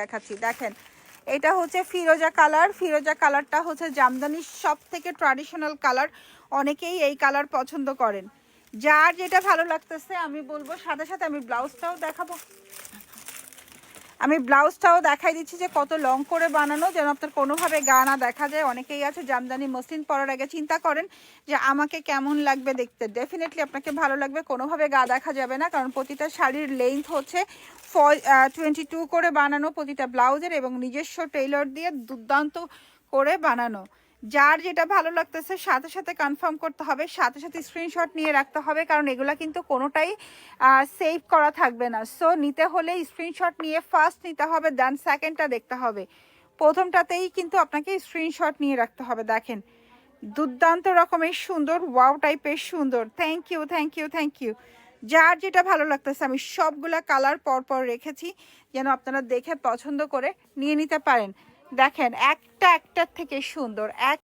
দেখাচ্ছি। দেখেন এটা হচ্ছে ফিরোজা কালার। ফিরোজা কালারটা হচ্ছে জামদানির সব থেকে ট্র্যাডিশনাল কালার। অনেকেই এই কালার পছন্দ করেন। যার যেটা ভালো লাগতেছে আমি বলবো, সাথে সাথে আমি ব্লাউজটাও দেখাবো। আমি ব্লাউজটাও দেখাই দিচ্ছি যে কত লং করে বানানো, যেন আপনার কোনোভাবে গা না দেখা যায়। অনেকেই আছে জামদানি মসলিন পরার আগে চিন্তা করেন যে আমাকে কেমন লাগবে দেখতে। ডেফিনেটলি আপনাকে ভালো লাগবে, কোনোভাবে গা দেখা যাবে না, কারণ প্রতিটা শাড়ির লেন্থ হচ্ছে 22 করে বানানো প্রতিটা ব্লাউজের, এবং নিজস্ব টেইলর দিয়ে দুর্দান্ত করে বানানো। যার যেটা ভালো লাগতেছে সাথে সাথে কনফার্ম করতে হবে, সাথে সাথে স্ক্রিনশট নিয়ে রাখতে হবে, কারণ এগুলা কিন্তু কোনোটাই সেভ করা থাকবে না। সো নিতে হলে স্ক্রিনশট নিয়ে ফার্স্ট নিতে হবে, দেন সেকেন্ডটা দেখতে হবে। প্রথমটাতেই কিন্তু আপনাকে স্ক্রিনশট নিয়ে রাখতে হবে। দেখেন দুর্দান্ত রকমের সুন্দর, ওয়াও টাইপের সুন্দর। Thank you, thank you, thank you. যার যেটা ভালো লাগতেছে আমি সবগুলা কালার পরপর রেখেছি যেন আপনারা দেখে পছন্দ করে নিয়ে নিতে পারেন। দেখেন একটা একটার থেকে সুন্দর।